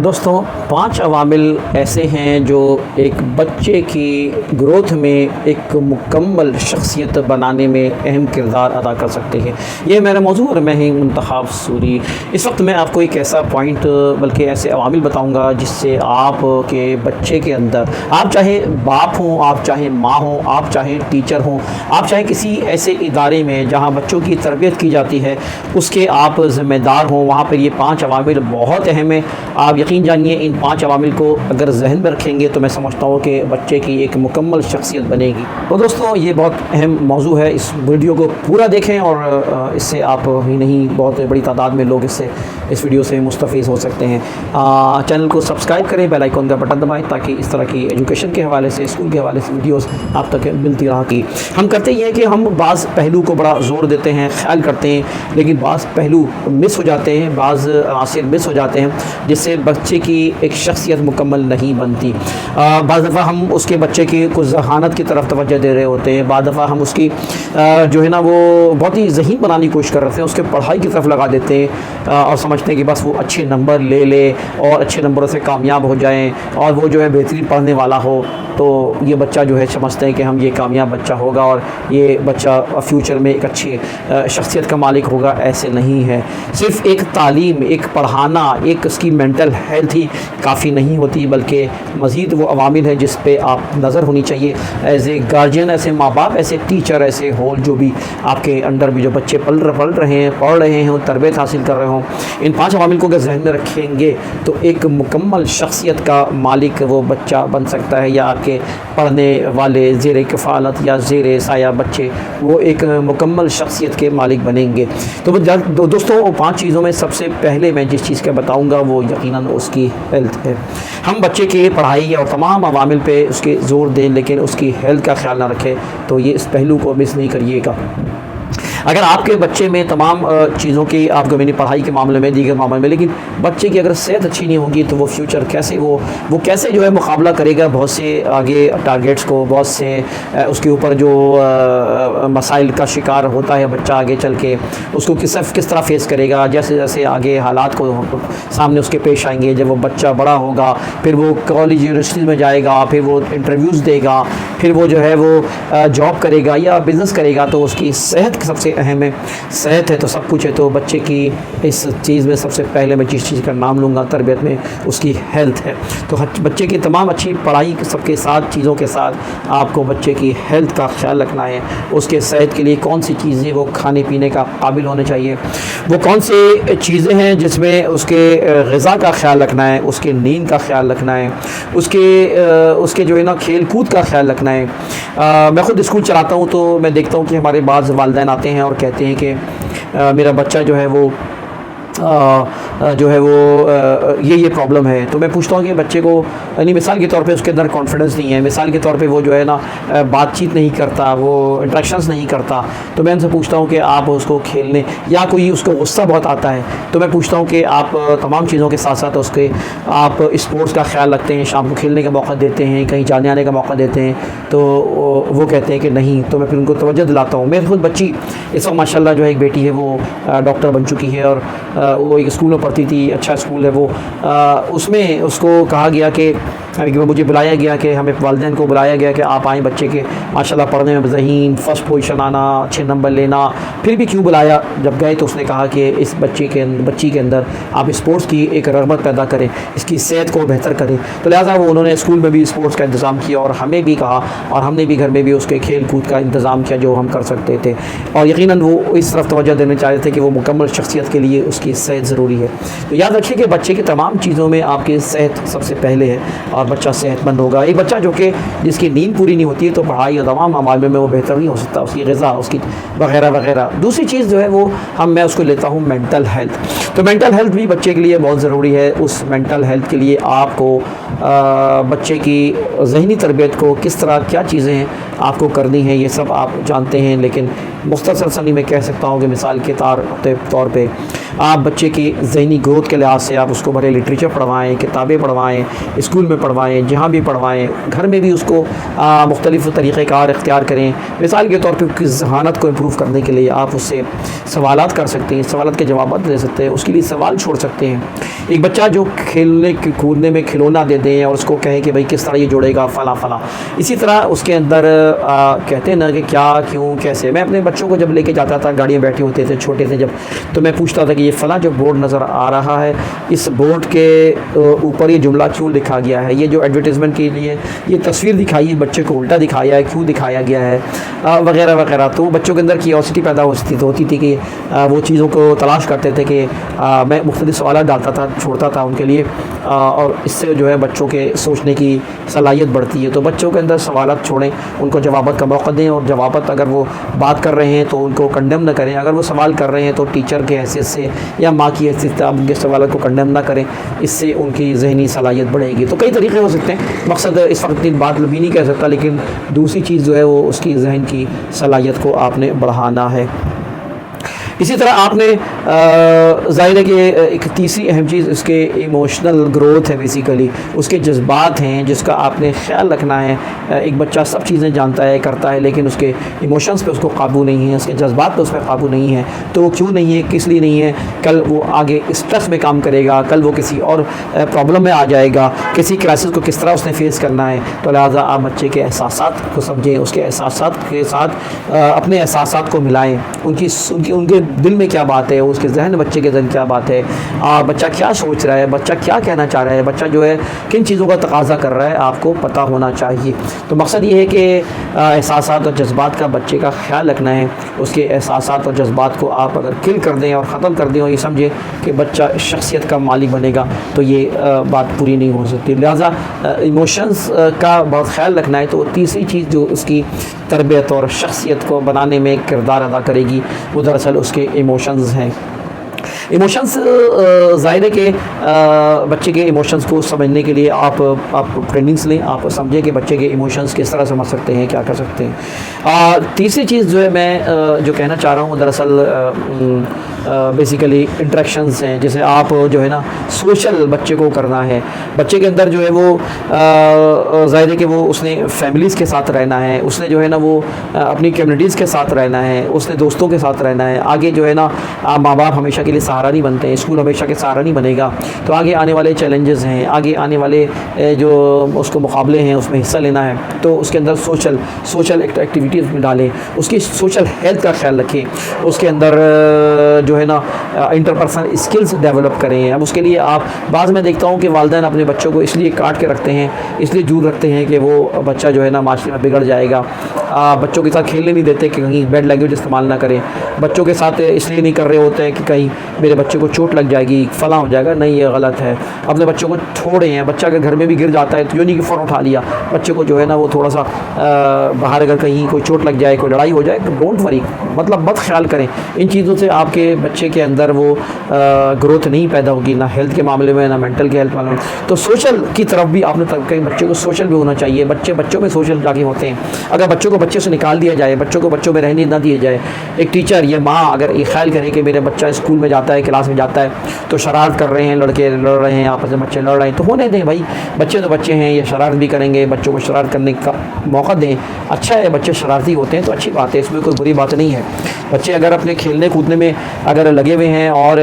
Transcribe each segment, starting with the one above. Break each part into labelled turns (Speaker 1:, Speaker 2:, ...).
Speaker 1: دوستوں 5 عوامل ایسے ہیں جو ایک بچے کی گروتھ میں ایک مکمل شخصیت بنانے میں اہم کردار ادا کر سکتے ہیں۔ یہ میرا موضوع اور میں ہی منتخب سوری۔ اس وقت میں آپ کو ایک ایسا پوائنٹ بلکہ ایسے عوامل بتاؤں گا جس سے آپ کے بچے کے اندر، آپ چاہے باپ ہوں، آپ چاہے ماں ہوں، آپ چاہے ٹیچر ہوں، آپ چاہے کسی ایسے ادارے میں جہاں بچوں کی تربیت کی جاتی ہے اس کے آپ ذمہ دار ہوں، وہاں پر یہ 5 عوامل بہت اہم ہیں۔ آپ یقین جانیے ان 5 عوامل کو اگر ذہن میں رکھیں گے تو میں سمجھتا ہوں کہ بچے کی ایک مکمل شخصیت بنے گی۔ تو دوستوں یہ بہت اہم موضوع ہے، اس ویڈیو کو پورا دیکھیں اور اس سے آپ ہی نہیں بہت بڑی تعداد میں لوگ اس ویڈیو سے مستفید ہو سکتے ہیں۔ چینل کو سبسکرائب کریں، بیل آئیکن کا بٹن دبائیں تاکہ اس طرح کی ایجوکیشن کے حوالے سے، اسکول کے حوالے سے ویڈیوز آپ تک ملتی رہا کی۔ ہم کرتے یہ ہیں کہ ہم بعض پہلو کو بڑا زور دیتے ہیں، خیال کرتے ہیں، لیکن بعض پہلو مس ہو جاتے ہیں، بعض عناصر مس ہو جاتے ہیں جس سے بچے کی ایک شخصیت مکمل نہیں بنتی۔ بعض دفعہ ہم اس کے بچے کی کچھ ذہانت کی طرف توجہ دے رہے ہوتے ہیں، بعض دفعہ ہم اس کی جو ہے نا وہ بہت ہی ذہین بنانے کی کوشش کر رہے ہیں، اس کے پڑھائی کی طرف لگا دیتے ہیں اور سمجھتے ہیں کہ بس وہ اچھے نمبر لے لے اور اچھے نمبروں سے کامیاب ہو جائیں اور وہ جو ہے بہترین پڑھنے والا ہو، تو یہ بچہ جو ہے سمجھتے ہیں کہ ہم یہ کامیاب بچہ ہوگا اور یہ بچہ فیوچر میں ایک اچھی شخصیت کا مالک ہوگا۔ ایسے نہیں ہے، صرف ایک تعلیم، ایک پڑھانا، ایک اس کی مینٹل ہیلتھ ہی کافی نہیں ہوتی، بلکہ مزید وہ عوامل ہیں جس پہ آپ نظر ہونی چاہیے ایز اے گارجین، ایسے ماں باپ، ایسے ٹیچر، ایسے ہول جو بھی آپ کے انڈر بھی جو بچے پڑھ رہے ہیں تربیت حاصل کر رہے ہوں، ان 5 عوامل کو اگر ذہن میں رکھیں گے تو ایک مکمل شخصیت کا مالک وہ بچہ بن سکتا ہے، یا آپ کے پڑھنے والے زیر کفالت یا زیر سایہ بچے وہ ایک مکمل شخصیت کے مالک بنیں گے۔ تو دوستوں 5 چیزوں میں سب سے پہلے میں جس چیز کا بتاؤں گا وہ یقیناً اس کی ہیلتھ ہے۔ ہم بچے کی پڑھائی اور تمام عوامل پہ اس کے زور دیں لیکن اس کی ہیلتھ کا خیال نہ رکھیں تو یہ اس پہلو کو مس نہیں کریے گا۔ اگر آپ کے بچے میں تمام چیزوں کی آپ کو میں نے پڑھائی کے معاملے میں، دیگر معاملے میں، لیکن بچے کی اگر صحت اچھی نہیں ہوگی تو وہ فیوچر کیسے وہ کیسے جو ہے مقابلہ کرے گا بہت سے آگے ٹارگیٹس کو، بہت سے اس کے اوپر جو مسائل کا شکار ہوتا ہے بچہ آگے چل کے، اس کو کس طرح فیس کرے گا جیسے جیسے آگے حالات کو سامنے اس کے پیش آئیں گے۔ جب وہ بچہ بڑا ہوگا پھر وہ کالج یونیورسٹیز میں جائے گا، پھر وہ انٹرویوز دے گا، پھر وہ جو ہے وہ جاب کرے گا یا بزنس کرے گا، تو اس کی صحت سب سے اہم ہے۔ صحت ہے تو سب کچھ ہے، تو بچے کی اس چیز میں سب سے پہلے میں جس چیز کا نام لوں گا تربیت میں اس کی ہیلتھ ہے۔ تو بچے کی تمام اچھی پڑھائی سب کے ساتھ چیزوں کے ساتھ آپ کو بچے کی ہیلتھ کا خیال رکھنا ہے۔ اس کے صحت کے لیے کون سی چیزیں وہ کھانے پینے کا قابل ہونے چاہیے، وہ کون سی چیزیں ہیں جس میں اس کے غذا کا خیال رکھنا ہے، اس کے نیند کا خیال رکھنا ہے، اس کے جو ہے نا کھیل کود کا خیال رکھنا ہے۔ میں خود اسکول چلاتا ہوں تو میں دیکھتا ہوں کہ ہمارے بعض والدین آتے ہیں اور کہتے ہیں کہ میرا بچہ جو ہے وہ یہ پرابلم ہے، تو میں پوچھتا ہوں کہ بچے کو یعنی مثال کے طور پہ اس کے اندر کانفیڈنس نہیں ہے، مثال کے طور پہ وہ جو ہے نا بات چیت نہیں کرتا، وہ انٹریکشنز نہیں کرتا، تو میں ان سے پوچھتا ہوں کہ آپ اس کو کھیلنے، یا کوئی اس کو غصہ بہت آتا ہے تو میں پوچھتا ہوں کہ آپ تمام چیزوں کے ساتھ ساتھ اس کے آپ اسپورٹس کا خیال رکھتے ہیں، شام کو کھیلنے کا موقع دیتے ہیں، کہیں جانے آنے کا موقع دیتے ہیں، تو وہ کہتے ہیں کہ نہیں، تو میں پھر ان کو توجہ دلاتا ہوں۔ میری خود بچی اس وقت ماشاء اللہ جو ہے ایک بیٹی ہے وہ ڈاکٹر بن چکی ہے اور وہ ایک اسکول میں پڑھتی تھی، اچھا اسکول ہے وہ، اس میں اس کو کہا گیا کہ مجھے بلایا گیا کہ ہمیں والدین کو بلایا گیا کہ آپ آئیں، بچے کے ماشاءاللہ پڑھنے میں ذہین، فرسٹ پوزیشن آنا، اچھے نمبر لینا۔ پھر بھی کیوں بلایا؟ جب گئے تو اس نے کہا کہ اس بچی کے اندر آپ اسپورٹس کی ایک رغبت پیدا کریں، اس کی صحت کو بہتر کریں، تو لہٰذا انہوں نے اسکول میں بھی اسپورٹس کا انتظام کیا اور ہمیں بھی کہا اور ہم نے بھی گھر میں بھی اس کے کھیل کود کا انتظام کیا جو ہم کر سکتے تھے، اور یقیناً وہ اس طرف توجہ دینا چاہتے تھے کہ وہ مکمل شخصیت کے لیے اس کی صحت ضروری ہے۔ تو یاد رکھیے کہ بچے کی تمام چیزوں میں آپ کی صحت سب سے پہلے ہے اور بچہ صحت مند ہوگا۔ ایک بچہ جو کہ جس کی نیند پوری نہیں ہوتی ہے تو پڑھائی اور تمام معاملے میں وہ بہتر نہیں ہو سکتا، اس کی غذا، اس کی وغیرہ وغیرہ۔ دوسری چیز جو ہے وہ میں اس کو لیتا ہوں مینٹل ہیلتھ۔ تو مینٹل ہیلتھ بھی بچے کے لیے بہت ضروری ہے۔ اس مینٹل ہیلتھ کے لیے آپ کو بچے کی ذہنی تربیت کو کس طرح کیا چیزیں ہیں آپ کو کرنی ہے یہ سب آپ جانتے ہیں، لیکن مختصر سنی میں کہہ سکتا ہوں کہ مثال کے طور پہ آپ بچے کی ذہنی گروتھ کے لحاظ سے آپ اس کو بڑے لٹریچر پڑھوائیں، کتابیں پڑھوائیں، اسکول میں پڑھوائیں، جہاں بھی پڑھوائیں، گھر میں بھی اس کو مختلف طریقہ کار اختیار کریں۔ مثال کے طور پہ اس کی ذہانت کو امپروو کرنے کے لیے آپ اس سے سوالات کر سکتے ہیں، سوالات کے جوابات دے سکتے ہیں، اس کے لیے سوال چھوڑ سکتے ہیں۔ ایک بچہ جو کھیلنے کودنے میں کھلونا دے دیں اور اس کو کہیں کہ بھائی کس طرح یہ جوڑے گا فلاں فلاں، اسی طرح اس کے اندر کہتے ہیں نا کہ کیا کیوں کیسے۔ میں اپنے بچوں کو جب لے کے جاتا تھا، گاڑیاں بیٹھے ہوتے تھے چھوٹے سے جب، تو میں پوچھتا تھا کہ یہ فلاں جو بورڈ نظر آ رہا ہے اس بورڈ کے اوپر یہ جملہ کیوں لکھا گیا ہے، یہ جو ایڈورٹیزمنٹ کے لیے یہ تصویر دکھائی ہے بچے کو الٹا دکھایا ہے، کیوں دکھایا گیا ہے، وغیرہ وغیرہ۔ تو بچوں کے اندر کیوریوسٹی پیدا ہوتی تھی کہ وہ چیزوں کو تلاش کرتے تھے کہ میں مختلف سوالات ڈالتا تھا، چھوڑتا تھا ان کے لیے، اور اس سے جو ہے بچوں کے سوچنے کی صلاحیت بڑھتی ہے۔ تو بچوں کے اندر سوالات چھوڑیں، ان کو جوابات کا موقع دیں، اور جوابات اگر وہ بات کر رہے ہیں تو ان کو کنڈیم نہ کریں، اگر وہ سوال کر رہے ہیں تو ٹیچر کے حیثیت سے یا ماں کی حیثیت سے آپ ان کے سوالات کو کنڈیم نہ کریں، اس سے ان کی ذہنی صلاحیت بڑھے گی۔ تو کئی طریقے ہو سکتے ہیں، مقصد اس وقت اتنی بات بھی نہیں کہہ سکتا، لیکن دوسری چیز جو ہے وہ اس کی ذہن کی صلاحیت کو آپ نے بڑھانا ہے۔ اسی طرح آپ نے ظاہر ہے کہ ایک تیسری اہم چیز اس کے ایموشنل گروتھ ہے، بیسیکلی اس کے جذبات ہیں جس کا آپ نے خیال رکھنا ہے۔ ایک بچہ سب چیزیں جانتا ہے کرتا ہے، لیکن اس کے ایموشنز پہ اس کو قابو نہیں ہے، اس کے جذبات پہ اس پہ قابو نہیں ہے۔ تو وہ کیوں نہیں ہے، کس لیے نہیں ہے؟ کل وہ آگے اسٹریس میں کام کرے گا، کل وہ کسی اور پرابلم میں آ جائے گا، کسی کرائسس کو کس طرح اس نے فیس کرنا ہے۔ تو لہٰذا آپ بچے کے احساسات کو سمجھیں، اس کے احساسات کے ساتھ اپنے احساسات کو ملائیں، ان کے دل میں کیا بات ہے، اس کے ذہن بچے کے ذہن کیا بات ہے، بچہ کیا سوچ رہا ہے، بچہ کیا کہنا چاہ رہا ہے، بچہ جو ہے کن چیزوں کا تقاضا کر رہا ہے، آپ کو پتہ ہونا چاہیے۔ تو مقصد یہ ہے کہ احساسات اور جذبات کا بچے کا خیال رکھنا ہے۔ اس کے احساسات اور جذبات کو آپ اگر کل کر دیں اور ختم کر دیں اور یہ سمجھیں کہ بچہ شخصیت کا مالک بنے گا، تو یہ بات پوری نہیں ہو سکتی۔ لہٰذا ایموشنز کا بہت خیال رکھنا ہے۔ تو تیسری چیز جو اس کی تربیت اور شخصیت کو بنانے میں کردار ادا کرے گی، وہ دراصل اس کے ایموشنز ہیں۔ ایموشنز ظاہر ہے کہ بچے کے ایموشنز کو سمجھنے کے لیے آپ ٹریننگس لیں، آپ سمجھیں کہ بچے کے ایموشنز کس طرح سمجھ سکتے ہیں، کیا کر سکتے ہیں۔ تیسری چیز جو ہے میں جو کہنا چاہ رہا ہوں، دراصل بیسیکلی انٹریکشنز ہیں، جیسے آپ جو ہے نا سوشل بچے کو کرنا ہے۔ بچے کے اندر جو ہے وہ ظاہر ہے کہ وہ اس نے فیملیز کے ساتھ رہنا ہے، اس نے جو ہے نا وہ اپنی کمیونٹیز کے ساتھ رہنا ہے، اس نے دوستوں کے ساتھ رہنا ہے۔ آگے جو ہے نا ماں باپ ہمیشہ کے لیے سہارا نہیں بنتے ہیں، اسکول ہمیشہ کے سہارا نہیں بنے گا، تو آگے آنے والے چیلنجز ہیں، آگے آنے والے جو اس کو مقابلے ہیں اس میں حصہ لینا ہے، تو اس کے اندر سوشل ایکٹیویٹیز میں ڈالیں، اس کی سوشل ہیلتھ کا خیال رکھیں، اس کے اندر جو ہے نا انٹرپرسنل اسکلز ڈیولپ کریں۔ اب اس کے لیے آپ بعض میں دیکھتا ہوں کہ والدین اپنے بچوں کو اس لیے کاٹ کے رکھتے ہیں، اس لیے دور رکھتے ہیں کہ وہ بچہ جو ہے نا معاشرے میں بگڑ جائے گا، بچوں کے ساتھ کھیلنے نہیں دیتے کہ کہیں بیڈ لینگویج استعمال نہ کریں، بچوں کے ساتھ اس لیے نہیں کر رہے ہوتے ہیں کہ کہیں میرے بچے کو چوٹ لگ جائے گی، فلاں ہو جائے گا۔ نہیں، یہ غلط ہے۔ اپنے بچوں کو چھوڑے ہیں، بچہ اگر گھر میں بھی گر جاتا ہے تو یوں نہیں کہ فوراً اٹھا لیا، بچے کو جو ہے نا وہ تھوڑا سا باہر اگر کہیں کوئی چوٹ لگ جائے، کوئی لڑائی ہو جائے تو ڈونٹ وری، مطلب بد خیال کریں۔ ان چیزوں سے آپ کے بچے کے اندر وہ گروتھ نہیں پیدا ہوگی، نہ ہیلتھ کے معاملے میں، نہ مینٹل کے ہیلتھ معاملے میں۔ تو سوشل کی طرف بھی آپ نے کہیں بچے کو سوشل بھی ہونا چاہیے۔ بچوں میں سوشل جا کے ہوتے ہیں، اگر بچوں کو بچے سے نکال دیا جائے، بچوں کو بچوں میں رہنے نہ دیے جائے، ایک ٹیچر یا ماں اگر یہ خیال کرے کہ میرے بچہ اسکول میں جاتا ہے، کلاس میں جاتا ہے تو شرارت کر رہے ہیں، لڑکے لڑ رہے ہیں، آپس میں بچے لڑ رہے ہیں، تو ہونے دیں بھائی، بچے تو بچے ہیں، یہ شرارت بھی کریں گے، بچوں کو شرارت کرنے کا موقع دیں۔ اچھا ہے، بچے شرارتی ہوتے ہیں تو اچھی بات ہے، اس میں کوئی بری بات نہیں ہے۔ بچے اگر اپنے کھیلنے کودنے میں اگر لگے ہوئے ہیں اور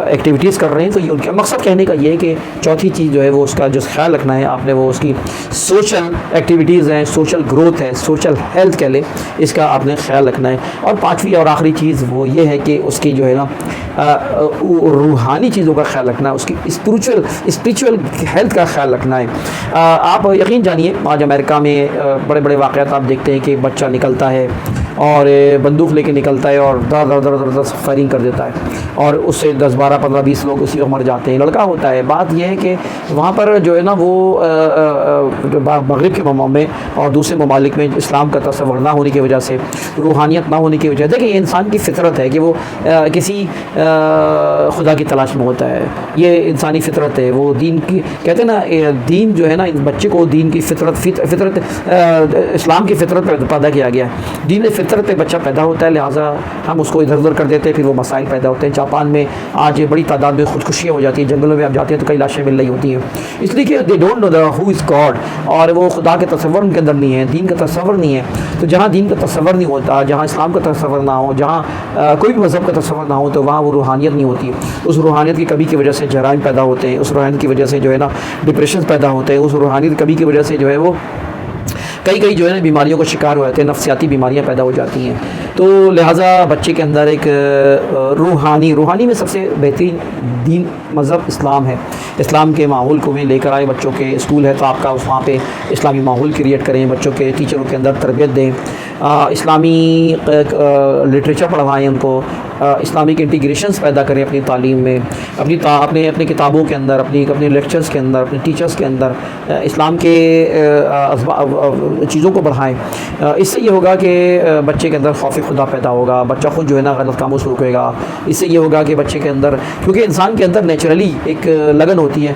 Speaker 1: ایکٹیویٹیز کر رہے ہیں تو یہ ان کا مقصد کہنے کا یہ ہے کہ چوتھی چیز جو ہے وہ اس کا جو خیال رکھنا ہے آپ نے، وہ اس کی سوشل ایکٹیویٹیز ہیں، سوشل گروتھ ہے، سوشل ہیلتھ کہہ لیں، اس کا آپ نے خیال رکھنا ہے۔ اور پانچویں اور آخری چیز وہ یہ ہے کہ اس کی جو ہے نا روحانی چیزوں کا خیال رکھنا ہے، اس کی اسپریچول ہیلتھ کا خیال رکھنا ہے۔ آپ یقین جانیے آج امریکہ میں بڑے بڑے واقعات آپ دیکھتے ہیں کہ بچہ نکلتا ہے اور بندوق لے کے نکلتا ہے اور در در در در در فائرنگ کر دیتا ہے اور اس سے 10 12 15 20 لوگ اسی وقت مر جاتے ہیں، لڑکا ہوتا ہے۔ بات یہ ہے کہ وہاں پر جو ہے نا وہ مغرب کے میں اور دوسرے ممالک میں اسلام کا تصور نہ ہونے کی وجہ سے، روحانیت نہ ہونے کی وجہ سے، دیکھیں یہ انسان کی فطرت ہے کہ وہ کسی خدا کی تلاش میں ہوتا ہے، یہ انسانی فطرت ہے۔ وہ دین کی کہتے ہیں نا، دین جو ہے نا بچے کو دین کی فطرت اسلام کی فطرت پر پیدا کیا گیا ہے، دین فطرت پہ بچہ پیدا ہوتا ہے، لہٰذا ہم اس کو ادھر ادھر کر دیتے ہیں، پھر وہ مسائل پیدا ہوتے ہیں۔ جاپان میں آج بڑی تعداد میں خودکشیاں ہو جاتی ہیں، جنگلوں میں آپ جاتے ہیں تو کئی لاشیں مل رہی ہوتی ہیں، اس لیے کہ they don't know who is God, اور وہ خدا کے تصور ان کے اندر نہیں ہے، دین کا تصور نہیں ہے۔ تو جہاں دین کا تصور نہیں ہوتا، جہاں اسلام کا تصور نہ ہو، جہاں کوئی بھی مذہب کا تصور نہ ہو، تو وہاں وہ روحانیت نہیں ہوتی۔ اس روحانیت کی کمی کی وجہ سے جرائم پیدا ہوتے ہیں، اس روحانیت کی وجہ سے جو ہے نا ڈپریشن پیدا ہوتے ہیں، اس روحانیت کی کمی کی وجہ سے جو ہے وہ کئی جو ہے نا بیماریوں کا شکار ہو جاتے ہیں، نفسیاتی بیماریاں پیدا ہو جاتی ہیں۔ تو لہٰذا بچے کے اندر ایک روحانی میں سب سے بہترین دین مذہب اسلام ہے۔ اسلام کے ماحول کو بھی لے کر آئے، بچوں کے اسکول ہے تو آپ کا وہاں پہ اسلامی ماحول کریٹ کریں، بچوں کے ٹیچروں کے اندر تربیت دیں، اسلامی لٹریچر پڑھوائیں ان کو، اسلامک انٹیگریشنز پیدا کریں اپنی تعلیم میں، اپنی کتابوں کے اندر، اپنے لیکچرز کے اندر، اپنے ٹیچرز کے اندر اسلام کے چیزوں کو بڑھائیں۔ اس سے یہ ہوگا کہ بچے کے اندر خوف خدا پیدا ہوگا، بچہ خود جو ہے نا غلط کاموں سے رکے گا۔ اس سے یہ ہوگا کہ بچے کے اندر، کیونکہ انسان کے اندر نیچرلی ایک لگن ہوتی ہے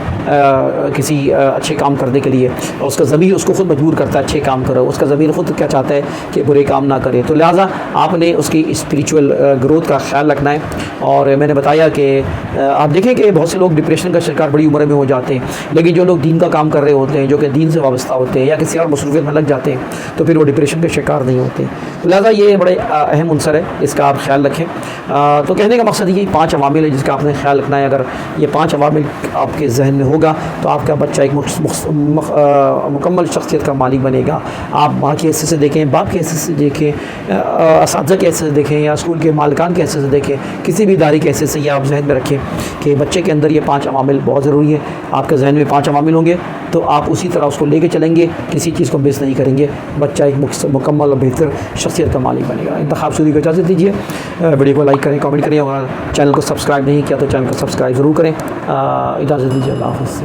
Speaker 1: کسی اچھے کام کرنے کے لیے، اور اس کا ضمیر اس کو خود مجبور کرتا ہے اچھے کام کرو، اس کا ضمیر خود کیا چاہتا ہے کہ برے کام نہ کرے۔ تو لہٰذا آپ نے اس کی اسپریچول گروتھ کا خیال رکھنا ہے۔ اور میں نے بتایا کہ آپ دیکھیں کہ بہت سے لوگ ڈپریشن کا شکار بڑی عمر میں ہو جاتے ہیں، لیکن جو لوگ دین کا کام کر رہے ہوتے ہیں، جو کہ دین سے وابستہ ہوتے ہیں یا کسی اور مصروفیت میں لگ جاتے ہیں، تو پھر وہ ڈپریشن کے شکار نہیں ہوتے۔ تو لہٰذا یہ بڑے اہم عنصر ہے، اس کا آپ خیال رکھیں۔ تو کہنے کا مقصد یہ 5 عوامل ہے جس کا آپ نے خیال رکھنا ہے۔ اگر یہ 5 عوامل آپ کے ذہن میں ہوگا تو آپ کا بچہ ایک مکمل شخصیت کا مالک بنے گا۔ آپ ماں کے حصے سے دیکھیں، باپ کے حصے سے دیکھیں، اساتذہ کے حصے سے دیکھیں، یا اسکول کے مالکان کے حصے سے دیکھیں، کسی بھی ادارے کے حصے سے یہ آپ ذہن میں رکھیں کہ بچے کے اندر یہ 5 عوامل بہت ضروری ہے۔ آپ کے ذہن میں 5 عوامل ہوں گے تو آپ اسی طرح اس کو لے کے چلیں گے، کسی چیز کو مس نہیں کریں گے، بچہ ایک مکمل اور بہتر شخصیت کا مالک بنے گا۔ انتخاب سودی کو اجازت دیجیے، ویڈیو کو لائک کریں، کامنٹ کریں، اور چینل کو سبسکرائب نہیں کیا تو چینل کو سبسکرائب ضرور کریں۔ اجازت دیجیے، اللہ حافظ۔